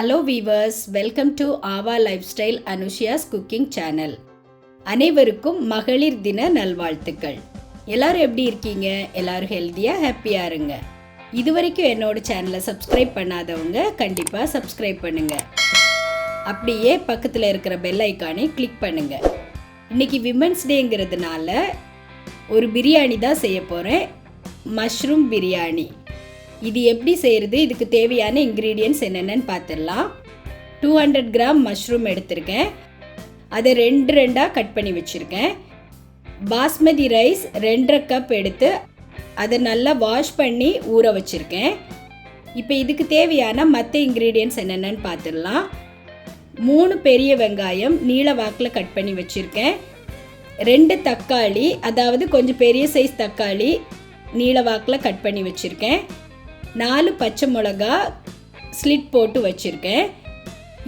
Hello viewers, welcome to Aava life style அனுஷியாஸ் cooking channel. அனைவருக்கும் மகளிர் தின நல்வாழ்த்துக்கள். எல்லாரும் எப்படி இருக்கீங்க? எல்லாரும் ஹெல்த்தியாக ஹாப்பியாக இருங்க. இது வரைக்கும் என்னோட சேனலை சப்ஸ்கிரைப் பண்ணாதவங்க கண்டிப்பாக சப்ஸ்கிரைப் பண்ணுங்கள். அப்படியே பக்கத்தில் இருக்கிற பெல் ஐக்கானை கிளிக் பண்ணுங்கள். இன்றைக்கி விமென்ஸ் டேங்கிறதுனால ஒரு பிரியாணி தான் செய்ய போகிறேன், மஷ்ரூம் பிரியாணி. இது எப்படி செய்கிறது, இதுக்கு தேவையான இன்க்ரீடியன்ட்ஸ் என்னென்னு பார்த்துடலாம். 200 கிராம் மஷ்ரூம் எடுத்திருக்கேன், அதை ரெண்டாக கட் பண்ணி வச்சுருக்கேன். பாஸ்மதி ரைஸ் 2.5 கப் எடுத்து அதை நல்லா வாஷ் பண்ணி ஊற வச்சுருக்கேன். இப்போ இதுக்கு தேவையான மற்ற இன்க்ரீடியன்ட்ஸ் என்னென்னு பார்த்துடலாம். 3 பெரிய வெங்காயம் நீள வாக்கில் கட் பண்ணி வச்சுருக்கேன். 2 தக்காளி, அதாவது கொஞ்சம் பெரிய சைஸ் தக்காளி நீள வாக்கில் கட் பண்ணி வச்சுருக்கேன். 4 பச்சை மிளகா ஸ்லிட் போட்டு வச்சுருக்கேன்.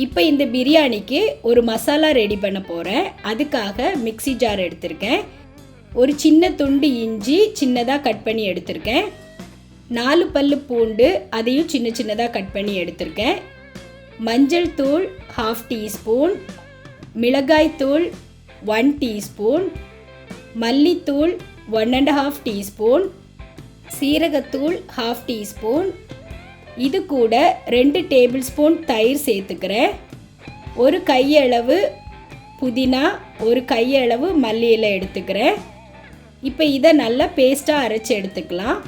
இப்போ இந்த பிரியாணிக்கு ஒரு மசாலா ரெடி பண்ண போகிறேன். அதுக்காக மிக்ஸி ஜார் எடுத்திருக்கேன். ஒரு சின்ன துண்டு இஞ்சி சின்னதாக கட் பண்ணி எடுத்திருக்கேன். 4 பல்லு பூண்டு, அதையும் சின்னதாக கட் பண்ணி எடுத்திருக்கேன். மஞ்சள் தூள் 1/2 டீஸ்பூன், மிளகாய் தூள் 1 டீஸ்பூன், மல்லித்தூள் 1.5 டீஸ்பூன், சீரகத்தூள் 1/2 டீஸ்பூன். இது கூட 2 டேபிள் ஸ்பூன் தயிர் சேர்த்துக்கிறேன். ஒரு கையளவு புதினா, ஒரு கையளவு மல்லி இலை எடுத்துக்கிறேன். இப்போ இதை நல்லா பேஸ்ட்டாக அரைச்சி எடுத்துக்கலாம்.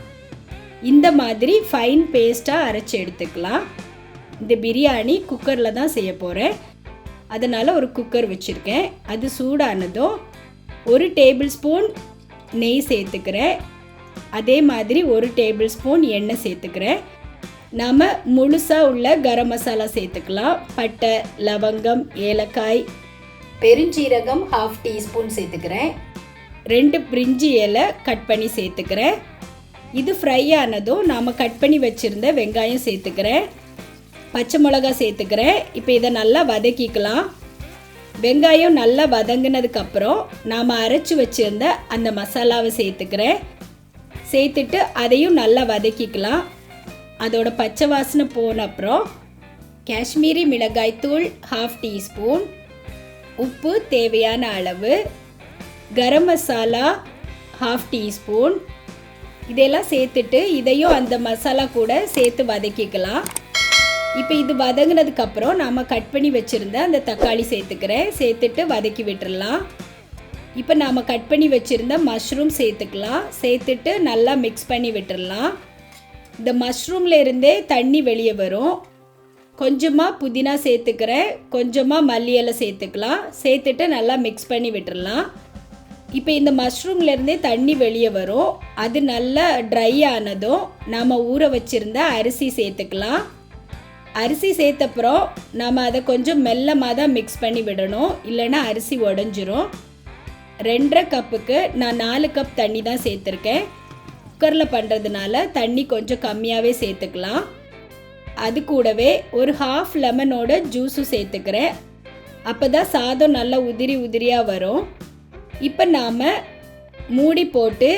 இந்த மாதிரி ஃபைன் பேஸ்ட்டாக அரைச்சி எடுத்துக்கலாம். இந்த பிரியாணி குக்கரில் தான் செய்ய போகிறேன், அதனால் ஒரு குக்கர் வச்சுருக்கேன். அது சூடானதும் 1 டேபிள் ஸ்பூன் நெய் சேர்த்துக்கிறேன். அதே மாதிரி 1 டேபிள் ஸ்பூன் எண்ணெய் சேர்த்துக்கிறேன். நாம் முழுசாக உள்ள கரம் மசாலா சேர்த்துக்கலாம். பட்டை, லவங்கம், ஏலக்காய், பெருஞ்சீரகம் 1/2 டீஸ்பூன் சேர்த்துக்கிறேன். 2 பிரிஞ்சி இலை கட் பண்ணி சேர்த்துக்கிறேன். இது ஃப்ரை ஆனதும் நாம் கட் பண்ணி வச்சுருந்த வெங்காயம் சேர்த்துக்கிறேன். பச்சை மிளகா சேர்த்துக்கிறேன். இப்போ இதை நல்லா வதக்கிக்கலாம். வெங்காயம் நல்லா வதங்கினதுக்கப்புறம் நாம் அரைச்சி வச்சுருந்த அந்த மசாலாவை சேர்த்துக்கிறேன். சேர்த்துட்டு அதையும் நல்லா வதக்கிக்கலாம். அதோட பச்சை வாசனை போன அப்புறம் காஷ்மீரி மிளகாய் தூள் 1/2 டீஸ்பூன், உப்பு தேவையான அளவு, கரம் மசாலா 1/2 டீஸ்பூன், இதெல்லாம் சேர்த்துட்டு இதையும் அந்த மசாலா கூட சேர்த்து வதக்கிக்கலாம். இப்போ இது வதங்கினதுக்கப்புறம் நாம் கட் பண்ணி வச்சுருந்த அந்த தக்காளி சேர்த்துக்கிறேன். சேர்த்துட்டு வதக்கி விட்டுடலாம். இப்போ நாம் கட் பண்ணி வச்சுருந்த மஷ்ரூம் சேர்த்துக்கலாம். சேர்த்துட்டு நல்லா மிக்ஸ் பண்ணி விட்டுடலாம். இந்த மஷ்ரூமில் இருந்தே தண்ணி வெளியே வரும். கொஞ்சமாக புதினா சேர்த்துக்கிறேன், கொஞ்சமாக மல்லி இலை சேர்த்துக்கலாம். சேர்த்துட்டு நல்லா மிக்ஸ் பண்ணி விட்டுடலாம். இப்போ இந்த மஷ்ரூம்லேருந்தே தண்ணி வெளியே வரும். அது நல்லா ட்ரை ஆனதும் நாம் ஊற வச்சுருந்த அரிசி சேர்த்துக்கலாம். அரிசி சேர்த்தப்புறம் நாம் அதை கொஞ்சம் மெல்லமாக தான் மிக்ஸ் பண்ணி விடணும், இல்லைன்னா அரிசி உடஞ்சிரும். 2.5 கப்புக்கு நான் 4 கப் தண்ணி தான் சேர்த்துருக்கேன். குக்கரில் பண்ணுறதுனால தண்ணி கொஞ்சம் கம்மியாகவே சேர்த்துக்கலாம். அது கூடவே ஒரு 1/2 லெமனோட ஜூஸும் சேர்த்துக்கிறேன். அப்போ தான் சாதம் நல்லா உதிரியாக வரும். இப்போ நாம் மூடி போட்டு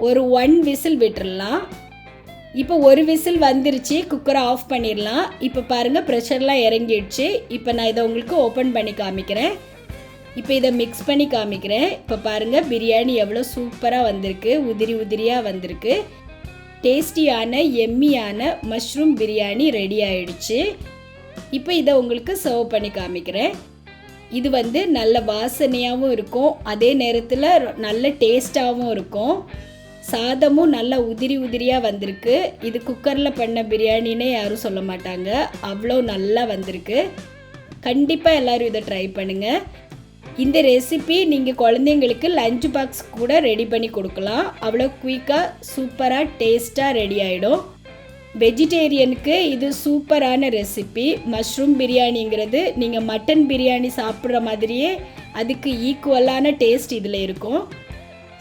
ஒரு 1 விசில் விட்டுடலாம். இப்போ 1 விசில் வந்துருச்சு, குக்கரை ஆஃப் பண்ணிடலாம். இப்போ பாருங்கள், ப்ரெஷர்லாம் இறங்கிடுச்சு. இப்போ நான் இதை உங்களுக்கு ஓப்பன் பண்ணி காமிக்கிறேன். இப்போ இதை மிக்ஸ் பண்ணி காமிக்கிறேன். இப்போ பாருங்கள், பிரியாணி எவ்வளோ சூப்பராக வந்திருக்கு, உதிரியாக வந்திருக்கு. டேஸ்டியான எம்மியான மஷ்ரூம் பிரியாணி ரெடி ஆயிடுச்சு. இப்போ இதை உங்களுக்கு சர்வ் பண்ணி காமிக்கிறேன். இது நல்ல வாசனையாகவும் இருக்கும், அதே நேரத்தில் நல்ல டேஸ்ட்டாகவும் இருக்கும். சாதமும் நல்லா உதிரியாக வந்திருக்கு. இது குக்கரில் பண்ண பிரியாணின்னே யாரும் சொல்ல மாட்டாங்க, அவ்வளோ நல்லா வந்திருக்கு. கண்டிப்பாக எல்லோரும் இதை ட்ரை பண்ணுங்கள். இந்த ரெசிபி நீங்கள் குழந்தைங்களுக்கு லஞ்ச் பாக்ஸ் கூட ரெடி பண்ணி கொடுக்கலாம். அவ்வளோ குயிக்காக சூப்பராக டேஸ்ட்டாக ரெடி ஆகிடும். வெஜிடேரியனுக்கு இது சூப்பரான ரெசிபி. மஷ்ரூம் பிரியாணிங்கிறது நீங்கள் மட்டன் பிரியாணி சாப்பிட்ற மாதிரியே அதுக்கு ஈக்குவலான டேஸ்ட் இதில் இருக்கும்.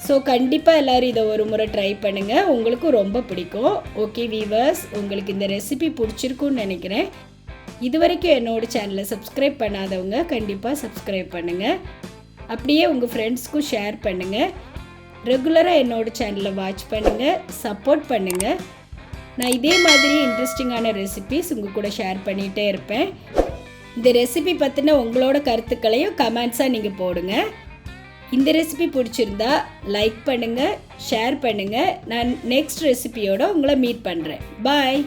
ஸோ கண்டிப்பாக எல்லோரும் இதை ஒரு முறை ட்ரை பண்ணுங்கள், உங்களுக்கும் ரொம்ப பிடிக்கும். ஓகே வீவர்ஸ், உங்களுக்கு இந்த ரெசிபி பிடிச்சிருக்குன்னு நினைக்கிறேன். இது வரைக்கும் என்னோட சேனலை சப்ஸ்கிரைப் பண்ணாதவங்க கண்டிப்பாக சப்ஸ்கிரைப் பண்ணுங்கள். அப்படியே உங்கள் ஃப்ரெண்ட்ஸ்க்கும் ஷேர் பண்ணுங்கள். ரெகுலராக என்னோட சேனலை வாட்ச் பண்ணுங்கள், சப்போர்ட் பண்ணுங்கள். நான் இதே மாதிரி இன்ட்ரெஸ்டிங்கான ரெசிபிஸ் உங்கள் கூட ஷேர் பண்ணிகிட்டே இருப்பேன். இந்த ரெசிபி பற்றின உங்களோட கருத்துக்களையும் கமெண்ட்ஸாக நீங்கள் போடுங்க. இந்த ரெசிபி பிடிச்சிருந்தா லைக் பண்ணுங்கள், ஷேர் பண்ணுங்கள். நான் நெக்ஸ்ட் ரெசிபியோடு உங்களை மீட் பண்ணுறேன். பாய்.